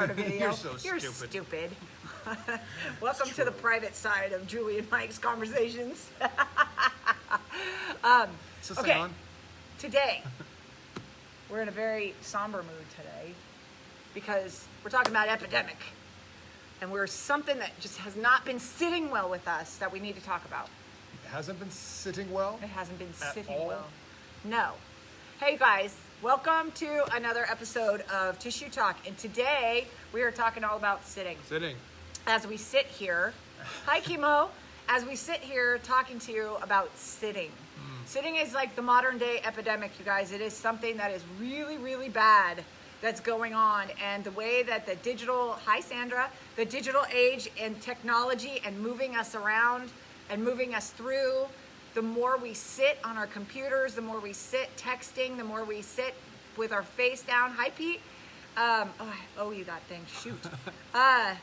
start a video. You're so stupid. Welcome to the private side of Julian Mike's conversations. Okay, today we're in a very somber mood today because we're talking about Epidemic, and we're something that just has not been sitting well with us that we need to talk about. It hasn't been sitting well? It hasn't been at sitting all? well. No. Hey guys, welcome to another episode of Tissue Talk, and today we are talking all about sitting. Sitting. As we sit here, hi Chemo, as we sit here talking to you about sitting. Sitting is like the modern day epidemic, you guys. It is something that is really, really bad that's going on. And the way that the digital, hi Sandra, the digital age and technology and moving us around and moving us through, the more we sit on our computers, the more we sit texting, the more we sit with our face down. Hi Pete. Oh, you got things, shoot. I'm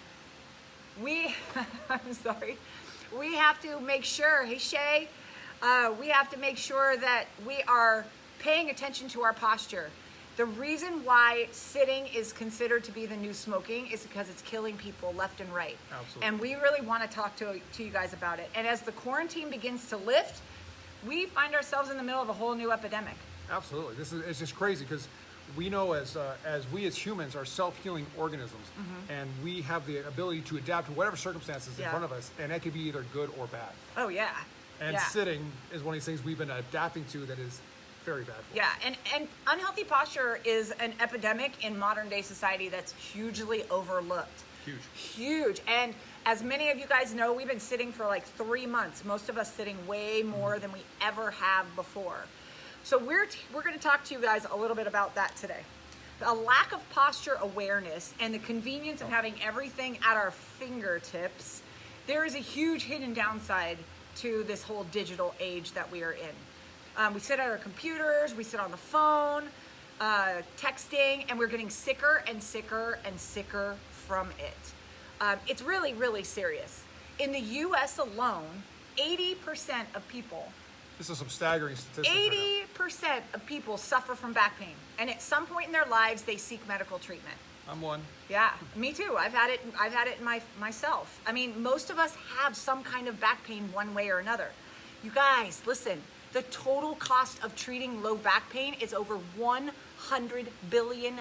sorry. We have to make sure, hey Shay, we have to make sure that we are paying attention to our posture. The reason why sitting is considered to be the new smoking is because it's killing people left and right. Absolutely. And we really want to talk to you guys about it. And as the quarantine begins to lift, we find ourselves in the middle of a whole new epidemic. Absolutely. It's just crazy because we know as we as humans are self-healing organisms, and we have the ability to adapt to whatever circumstances in front of us, and that could be either good or bad. Oh yeah. And sitting is one of these things we've been adapting to that is very bad for us. Yeah, and unhealthy posture is an epidemic in modern day society that's hugely overlooked. Huge. And as many of you guys know, we've been sitting for like 3 months. Most of us sitting way more than we ever have before. So we're going to talk to you guys a little bit about that today. A lack of posture awareness and the convenience of having everything at our fingertips. There is a huge hidden downside to this whole digital age that we are in. We sit at our computers, we sit on the phone, texting, and we're getting sicker and sicker and sicker from it. It's really, really serious. In the US alone, 80% of people, This is some staggering statistics. 80% of people suffer from back pain. And at some point in their lives, they seek medical treatment. I'm one. Yeah, me too. I've had it myself. I mean, most of us have some kind of back pain one way or another. You guys, listen, the total cost of treating low back pain is over $100 billion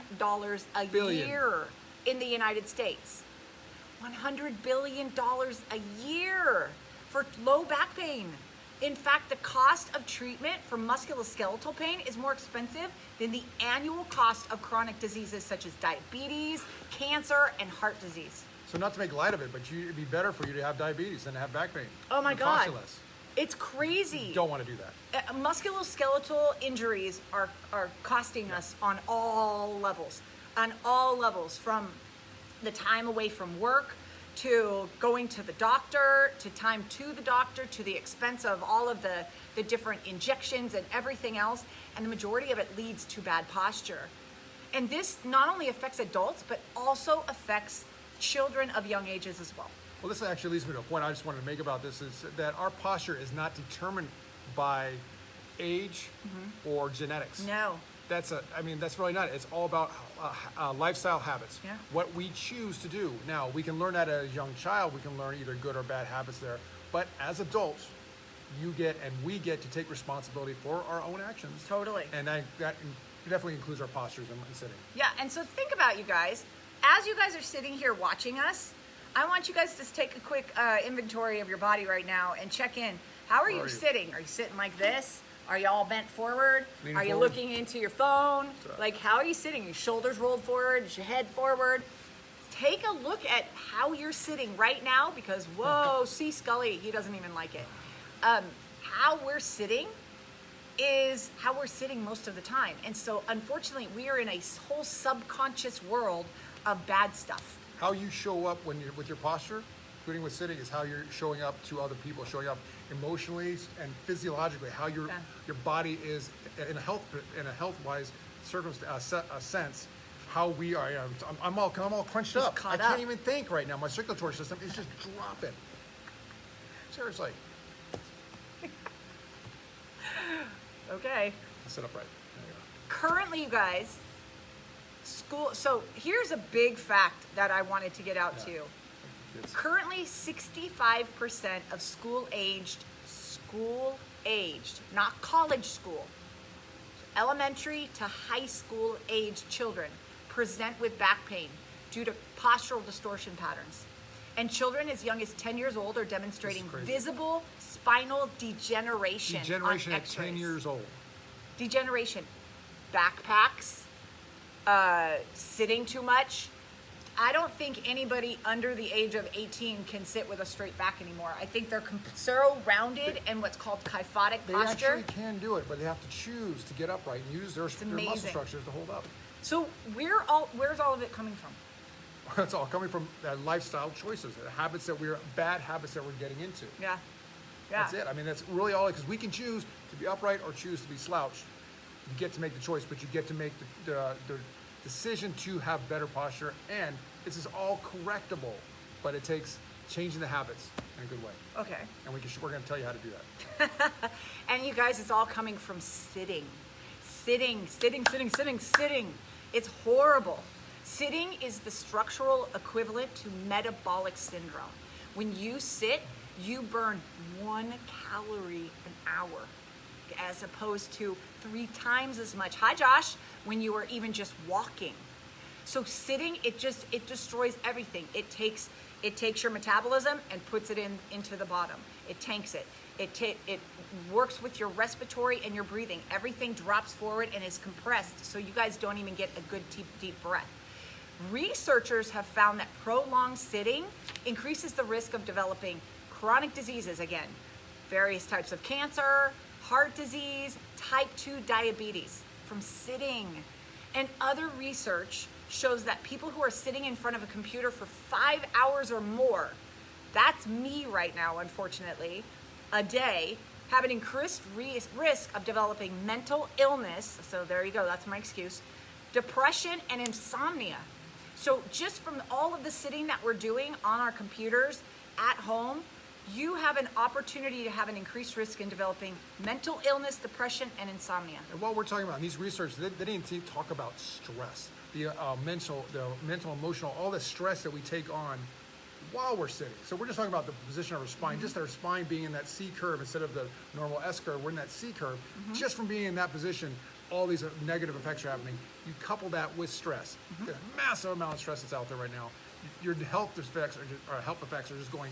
a year in the United States. $100 billion a year for low back pain. In fact, the cost of treatment for musculoskeletal pain is more expensive than the annual cost of chronic diseases such as diabetes, cancer, and heart disease. So not to make light of it, but it'd be better for you to have diabetes than to have back pain. Oh my God. Cost you less. It's crazy. You don't want to do that. Musculoskeletal injuries are costing us on all levels. On all levels, from the time away from work, to going to the doctor, to time to the doctor, to the expense of all of the different injections and everything else. And the majority of it leads to bad posture. And this not only affects adults, but also affects children of young ages as well. Well, this actually leads me to a point I just wanted to make about this, is that our posture is not determined by age or genetics. No. That's really not. It's all about lifestyle habits. Yeah. What we choose to do. Now, we can learn that as a young child. We can learn either good or bad habits there. But as adults, we get to take responsibility for our own actions. Totally. And that definitely includes our postures and sitting. Yeah, and so think about you guys. As you guys are sitting here watching us, I want you guys to just take a quick inventory of your body right now and check in. How are you sitting? Are you sitting like this? Are you all bent forward? Leaning Are you forward. looking into your phone? Like, how are you sitting? Your shoulders rolled forward? Is your head forward? Take a look at how you're sitting right now, because, whoa, see Scully, he doesn't even like it. How we're sitting is how we're sitting most of the time. And so, unfortunately, we are in a whole subconscious world of bad stuff. How you show up with your posture, including with sitting, is how you're showing up to other people, showing up emotionally and physiologically, how your body is in a health-wise sense, how we are. I'm all crunched up. I can't even think right now. My circulatory system is just dropping. Seriously. Okay. Sit upright. There you go. Currently, you guys, School. So here's a big fact that I wanted to get out to you. Yes. Currently, 65% of school-aged, not college school, elementary to high school aged children present with back pain due to postural distortion patterns. And children as young as 10 years old are demonstrating visible spinal degeneration. Degeneration on at X-rays. 10 years old. Degeneration. Backpacks, sitting too much. I don't think anybody under the age of 18 can sit with a straight back anymore. I think they're so rounded and what's called kyphotic They posture. actually can do it, but they have to choose to get upright and use their muscle structures to hold up. So where's all of it coming from? It's all coming from lifestyle choices, bad habits that we're getting into. Yeah. That's it. I mean, that's really all, because we can choose to be upright or choose to be slouched. You get to make the choice, but you get to make the decision to have better posture, and this is all correctable, but it takes changing the habits in a good way. Okay. And we're going to tell you how to do that. And you guys, it's all coming from sitting. Sitting. It's horrible. Sitting is the structural equivalent to metabolic syndrome. When you sit, you burn 1 calorie an hour, as opposed to 3 times as much. Hi, Josh. When you are even just walking. So sitting, it destroys everything. It takes your metabolism and puts it into the bottom. It tanks it. It works with your respiratory and your breathing. Everything drops forward and is compressed, so you guys don't even get a good deep breath. Researchers have found that prolonged sitting increases the risk of developing chronic diseases, again, various types of cancer, heart disease, type 2 diabetes from sitting. And other research shows that people who are sitting in front of a computer for 5 hours or more, that's me right now, unfortunately, a day, have an increased risk of developing mental illness. So there you go, that's my excuse. Depression and insomnia. So just from all of the sitting that we're doing on our computers at home, you have an opportunity to have an increased risk in developing mental illness, depression, and insomnia. And what we're talking about in these research, they didn't even talk about stress, the mental, emotional, all the stress that we take on while we're sitting. So we're just talking about the position of our spine, just our spine being in that C curve instead of the normal S curve. We're in that C curve. Just from being in that position, all these negative effects are happening. You couple that with stress. The massive amount of stress that's out there right now. Your health effects are just going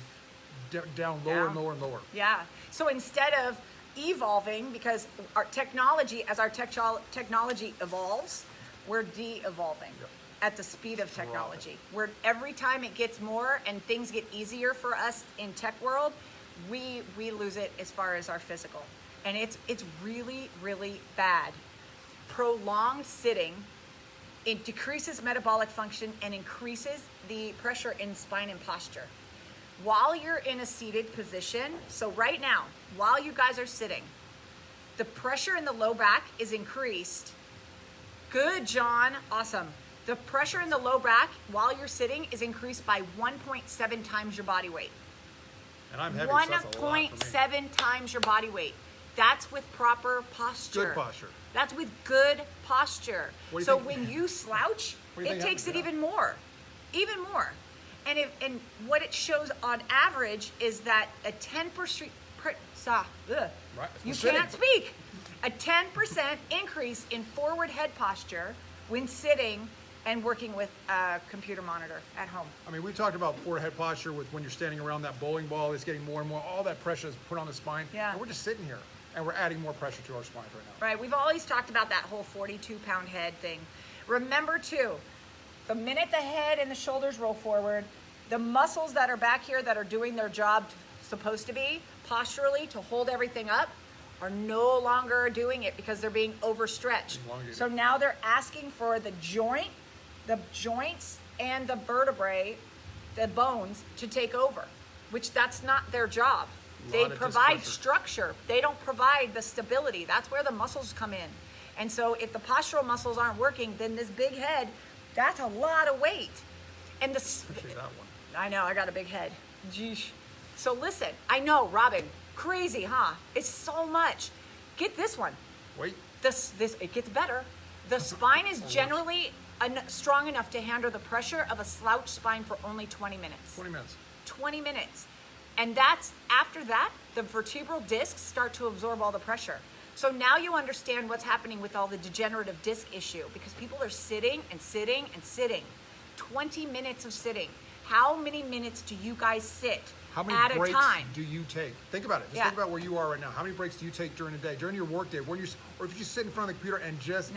down lower and lower and lower. Yeah. So instead of evolving, because our technology, as our technology evolves, we're de-evolving at the speed of technology. Where every time it gets more and things get easier for us in tech world, we lose it as far as our physical. And it's really, really bad. Prolonged sitting, it decreases metabolic function and increases the pressure in spine and posture. While you're in a seated position, so right now, while you guys are sitting, the pressure in the low back is increased. Good, John. Awesome. The pressure in the low back while you're sitting is increased by 1.7 times your body weight. And I'm heavy, so that's a lot for me. 1.7 times your body weight. That's with proper posture. Good posture. That's with good posture. So when you slouch, What do you it think takes it happens? even more. And what it shows on average is that a 10%, you can't speak, a 10% increase in forward head posture when sitting and working with a computer monitor at home. I mean, we talked about forward head posture with when you're standing around that bowling ball, it's getting more and more, all that pressure is put on the spine. Yeah. And we're just sitting here and we're adding more pressure to our spine right now. Right, we've always talked about that whole 42-pound head thing. Remember too, the minute the head and the shoulders roll forward, the muscles that are back here that are doing their job supposed to be posturally to hold everything up are no longer doing it because they're being overstretched. So now they're asking for the joints and the vertebrae, the bones, to take over, which that's not their job. They provide structure. They don't provide the stability. That's where the muscles come in. And so if the postural muscles aren't working, then this big head, that's a lot of weight. And Especially that one. I know, I got a big head. Geesh. So listen, I know, Robin, crazy, huh? It's so much. Get this one. Wait. This it gets better. The spine is generally strong enough to handle the pressure of a slouched spine for only 20 minutes. 20 minutes. 20 minutes. And that's, after that, the vertebral discs start to absorb all the pressure. So now you understand what's happening with all the degenerative disc issue, because people are sitting and sitting and sitting. 20 minutes of sitting. How many minutes do you guys sit How many at breaks a time? do you take? Think about it. Just think about where you are right now. How many breaks do you take during the day, during your work day, or if you just sit in front of the computer and just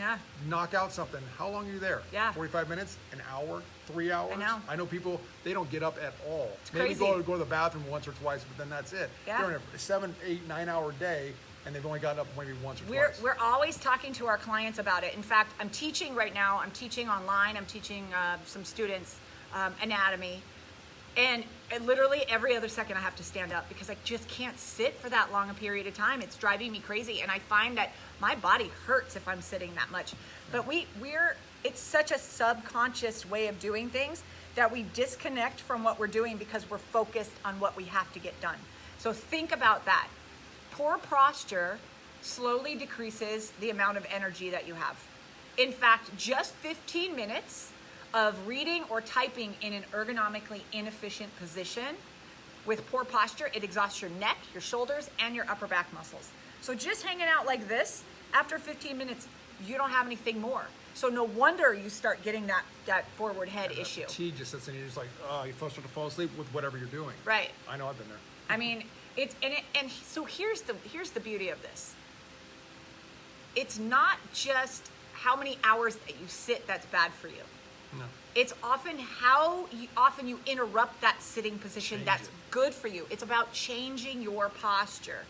knock out something? How long are you there? 45 minutes, an hour, 3 hours? I know people, they don't get up at all. Maybe go to the bathroom once or twice, but then that's it. During a 7, 8, 9 hour day, and they've only gotten up maybe once or twice. We're always talking to our clients about it. In fact, I'm teaching right now. I'm teaching online. I'm teaching some students anatomy. And literally every other second I have to stand up because I just can't sit for that long a period of time. It's driving me crazy. And I find that my body hurts if I'm sitting that much. But it's such a subconscious way of doing things that we disconnect from what we're doing because we're focused on what we have to get done. So think about that. Poor posture slowly decreases the amount of energy that you have. In fact, just 15 minutes of reading or typing in an ergonomically inefficient position with poor posture, it exhausts your neck, your shoulders, and your upper back muscles. So just hanging out like this, after 15 minutes, you don't have anything more. So no wonder you start getting that forward head issue. Fatigue just sits in, you're just like, you start to fall asleep with whatever you're doing. Right. I know, I've been there. I mean, so here's the beauty of this. It's not just how many hours that you sit that's bad for you. No. It's often how often you interrupt that sitting position that's good for you. It's about changing your posture.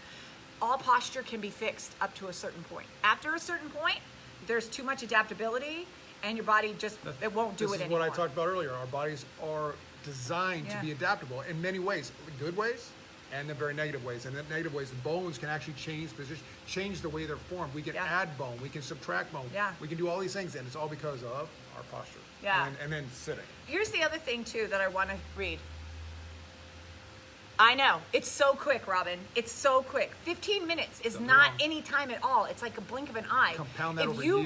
All posture can be fixed up to a certain point. After a certain point, there's too much adaptability and your body just, it won't do it anymore. This is what I talked about earlier. Our bodies are designed to be adaptable in many ways, good ways and the very negative ways. And in negative ways, the bones can actually change position, change the way they're formed. We can add bone, we can subtract bone, we can do all these things, and it's all because of our posture. And then sitting. Here's the other thing too that I want to read. I know, it's so quick, Robin. It's so quick. 15 minutes is not any time at all. It's like a blink of an eye. Compound that over years. If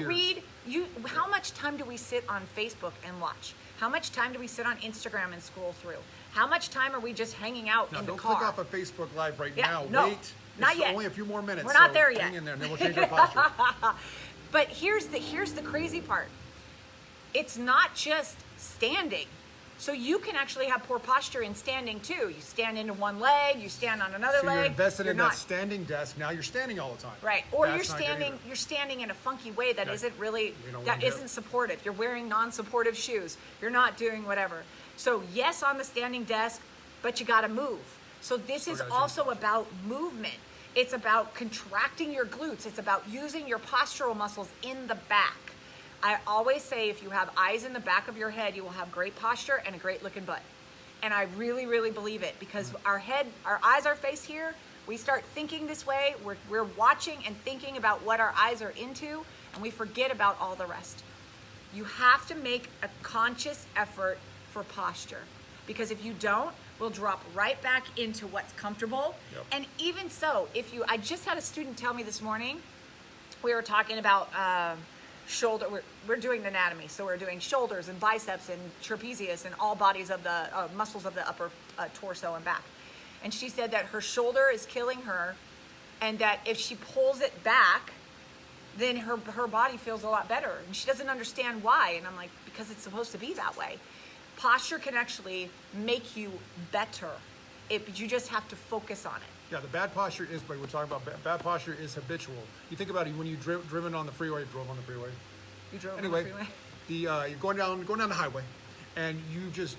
you read, how much time do we sit on Facebook and watch? How much time do we sit on Instagram and scroll through? How much time are we just hanging out in the car? Don't click off of Facebook Live right now. No, wait. Not yet. Only a few more minutes. We're not there yet. Hang in there, and then we'll change our posture. But here's the crazy part. It's not just standing. So you can actually have poor posture in standing too. You stand into one leg, you stand on another leg. You're invested in that standing desk. Now you're standing all the time. Right. Or you're standing in a funky way that isn't really, that isn't supportive. You're wearing non-supportive shoes. You're not doing whatever. So yes, on the standing desk, but you got to move. So this is also about movement. It's about contracting your glutes. It's about using your postural muscles in the back. I always say if you have eyes in the back of your head, you will have great posture and a great looking butt. And I really, really believe it because our eyes are faced here. We start thinking this way. We're watching and thinking about what our eyes are into, and we forget about all the rest. You have to make a conscious effort for posture because if you don't, we'll drop right back into what's comfortable. And even so, I just had a student tell me this morning, we were talking about shoulder, we're doing anatomy, so we're doing shoulders and biceps and trapezius and all bodies of the muscles of the upper torso and back. And she said that her shoulder is killing her and that if she pulls it back, then her body feels a lot better. And she doesn't understand why. And I'm like, because it's supposed to be that way. Posture can actually make you better. But you just have to focus on it. Yeah, the bad posture is, but we're talking about bad posture is habitual. You think about it when you driven on the freeway, drove on the freeway. You drove on the freeway? You're going down the highway, and you just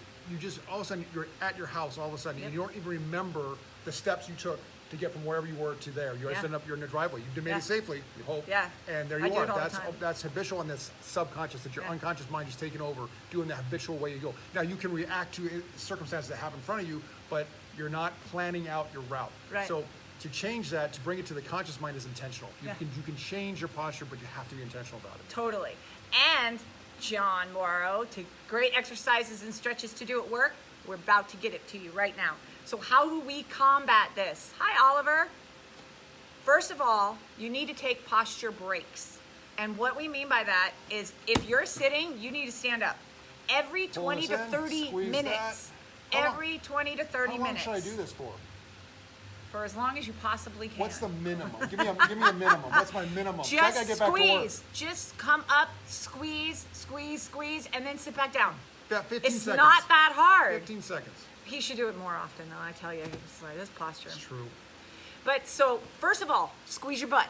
all of a sudden you're at your house all of a sudden, and you don't even remember the steps you took to get from wherever you were to there. You're you're in the driveway. You made it safely, you hope. Yeah. And there you are. That's habitual and that's subconscious. That your unconscious mind is taking over, doing the habitual way you go. Now you can react to circumstances that happen in front of you, but you're not planning out your route. Right. So to change that, to bring it to the conscious mind is intentional. You can change your posture, but you have to be intentional about it. Totally. And John Morrow, to great exercises and stretches to do at work. We're about to get it to you right now. So how do we combat this? Hi, Oliver. First of all, you need to take posture breaks. And what we mean by that is if you're sitting, you need to stand up. Every 20 to 30 minutes. Every 20 to 30 minutes. How long should I do this for? For as long as you possibly can. What's the minimum? Give me a minimum. What's my minimum? Just squeeze. Just come up, squeeze, squeeze, squeeze, and then sit back down. Yeah, 15 it's seconds. not that hard. 15 seconds. He should do it more often, though. I tell you, he's like, this posture. It's true. But so, first of all, squeeze your butt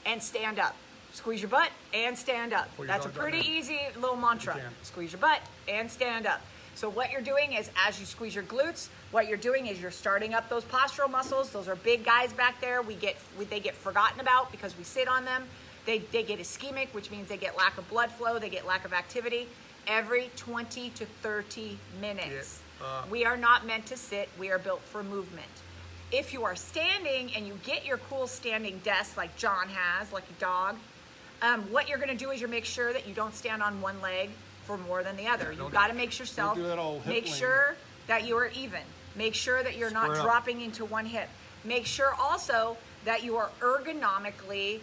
and stand up. Squeeze your butt and stand up. That's a pretty easy little mantra. Squeeze your butt and stand up. So what you're doing is, as you squeeze your glutes, what you're doing is you're starting up those postural muscles. Those are big guys back there. They get forgotten about because we sit on them. They get ischemic, which means they get lack of blood flow. They get lack of activity. Every 20 to 30 minutes. We are not meant to sit. We are built for movement. If you are standing and you get your cool standing desk like John has, like a dog, what you're going to do is you make sure that you don't stand on one leg for more than the other. You've got to make sure that you are even. Make sure that you're not dropping into one hip. Make sure also that you are ergonomically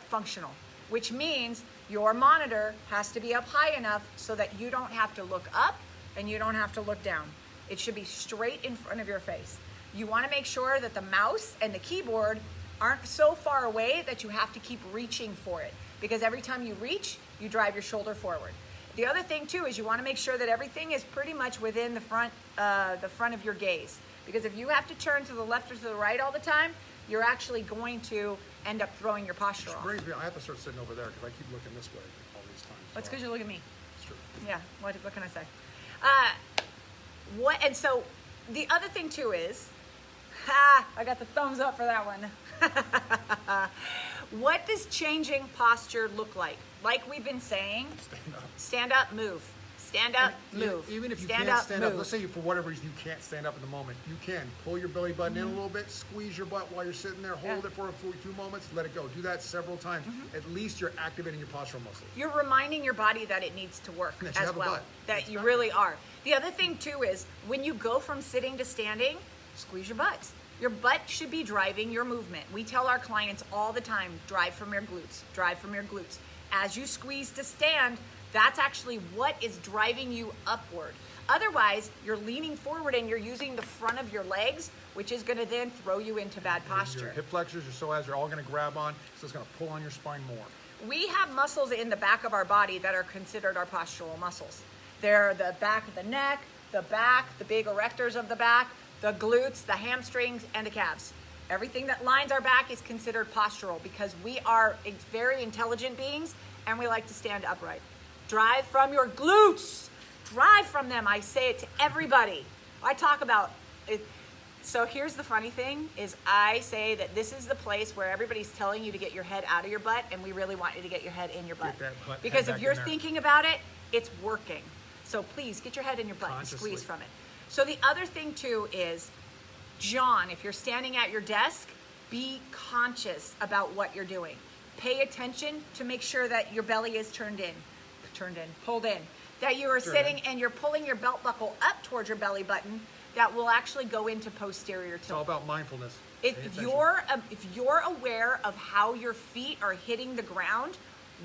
functional, which means your monitor has to be up high enough so that you don't have to look up and you don't have to look down. It should be straight in front of your face. You want to make sure that the mouse and the keyboard aren't so far away that you have to keep reaching for it, because every time you reach, you drive your shoulder forward. The other thing too is you want to make sure that everything is pretty much within the front of your gaze, because if you have to turn to the left or to the right all the time, you're actually going to end up throwing your posture off. I have to start sitting over there because I keep looking this way all these times. That's because you look at me. It's true. Yeah, what can I say? And so the other thing too is, I got the thumbs up for that one. What does changing posture look like? Like we've been saying, stand up, move. Stand up, move. Even if you can't stand up, let's say for whatever reason you can't stand up in the moment, you can pull your belly button in a little bit, squeeze your butt while you're sitting there, hold it for a few moments, let it go. Do that several times. At least you're activating your postural muscles. You're reminding your body that it needs to work as well. That you really are. The other thing too is when you go from sitting to standing, squeeze your butt. Your butt should be driving your movement. We tell our clients all the time, drive from your glutes, drive from your glutes. As you squeeze to stand, that's actually what is driving you upward. Otherwise, you're leaning forward and you're using the front of your legs, which is going to then throw you into bad posture. Your hip flexors, your psoas are all going to grab on, so it's going to pull on your spine more. We have muscles in the back of our body that are considered our postural muscles. They're the back of the neck, the back, the big erectors of the back, the glutes, the hamstrings, and the calves. Everything that lines our back is considered postural because we are very intelligent beings and we like to stand upright. Drive from your glutes. Drive from them. I say it to everybody. I talk about it. So here's the funny thing is I say that this is the place where everybody's telling you to get your head out of your butt, and we really want you to get your head in your butt. Because if you're thinking about it, it's working. So please get your head in your butt and squeeze from it. So the other thing too is, John, if you're standing at your desk, be conscious about what you're doing. Pay attention to make sure that your belly is pulled in. That you are sitting and you're pulling your belt buckle up towards your belly button. That will actually go into posterior tilt. It's all about mindfulness. If you're aware of how your feet are hitting the ground,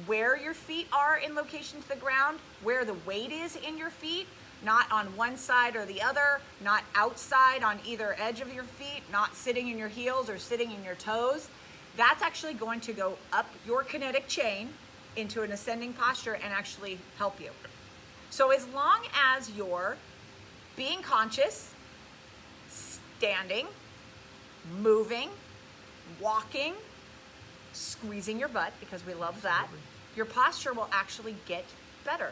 where your feet are in location to the ground, where the weight is in your feet, not on one side or the other, not outside on either edge of your feet, not sitting in your heels or sitting in your toes, that's actually going to go up your kinetic chain into an ascending posture and actually help you. So as long as you're being conscious, standing, moving, walking, squeezing your butt, because we love that, your posture will actually get better.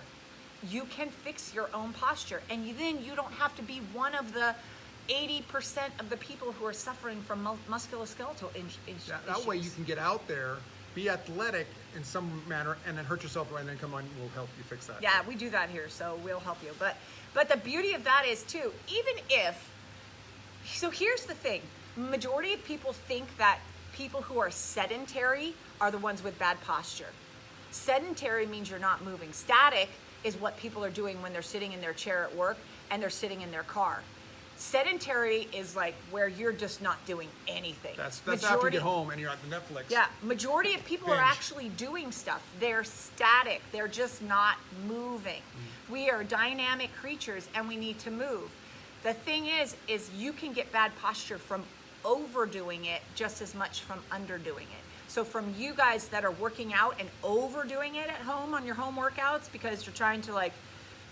You can fix your own posture, and then you don't have to be one of the 80% of the people who are suffering from musculoskeletal issues. That way you can get out there, be athletic in some manner, and then hurt yourself, and then come on, we'll help you fix that. Yeah, we do that here, so we'll help you. But the beauty of that is too, so here's the thing, majority of people think that people who are sedentary are the ones with bad posture. Sedentary means you're not moving. Static is what people are doing when they're sitting in their chair at work and they're sitting in their car. Sedentary is like where you're just not doing anything. That's after you get home and you're at the Netflix. Yeah, majority of people are Binge. actually doing stuff. They're static. They're just not moving. We are dynamic creatures and we need to move. The thing is you can get bad posture from overdoing it just as much from underdoing it. So from you guys that are working out and overdoing it at home on your home workouts because you're trying to like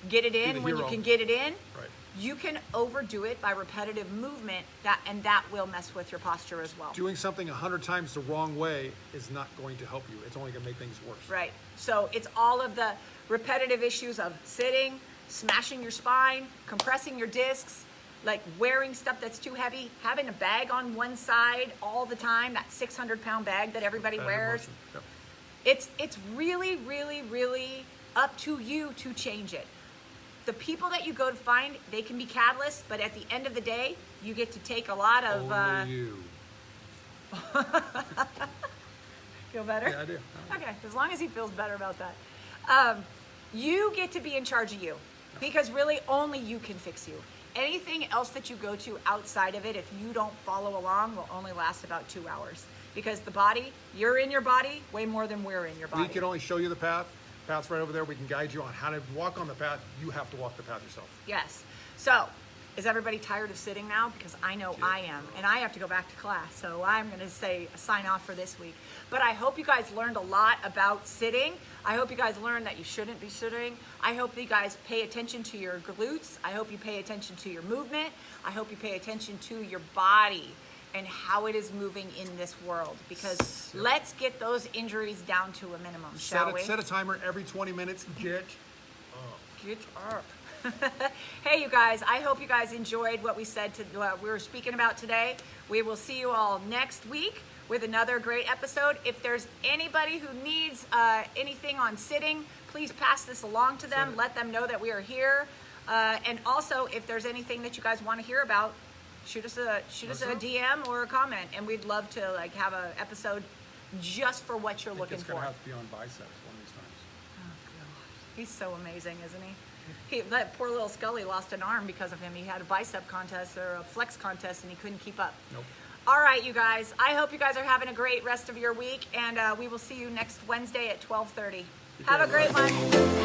get it in when you can get it in, right. You can overdo it by repetitive movement and that will mess with your posture as well. Doing something 100 times the wrong way is not going to help you. It's only going to make things worse. Right. So it's all of the repetitive issues of sitting, smashing your spine, compressing your discs, like wearing stuff that's too heavy, having a bag on one side all the time, that 600-pound bag that everybody wears. Yep. It's really, really, really up to you to change it. The people that you go to find, they can be catalysts, but at the end of the day, you get to take a lot of... Only you. Feel better? Yeah, I do. Okay, as long as he feels better about that. You get to be in charge of you because really only you can fix you. Anything else that you go to outside of it, if you don't follow along, will only last about 2 hours. Because the body, you're in your body way more than we're in your body. We can only show you the path. Path's right over there. We can guide you on how to walk on the path. You have to walk the path yourself. Yes. So, is everybody tired of sitting now? Because I know I am. And I have to go back to class. So I'm going to say sign off for this week. But I hope you guys learned a lot about sitting. I hope you guys learned that you shouldn't be sitting. I hope that you guys pay attention to your glutes. I hope you pay attention to your movement. I hope you pay attention to your body and how it is moving in this world. Because let's get those injuries down to a minimum, shall we? Set a timer every 20 minutes. Get up. Hey, you guys, I hope you guys enjoyed what we said what we were speaking about today. We will see you all next week with another great episode. If there's anybody who needs anything on sitting, please pass this along to them. Let them know that we are here. And also, if there's anything that you guys want to hear about, shoot us a DM or a comment, and we'd love to like have an episode just for what you're looking for. It's gonna have to be on biceps one of these times. Oh God, he's so amazing, isn't he? That poor little Scully lost an arm because of him. He had a bicep contest or a flex contest, and he couldn't keep up. Nope. All right, you guys. I hope you guys are having a great rest of your week, and we will see you next Wednesday at 12:30. Have a great one.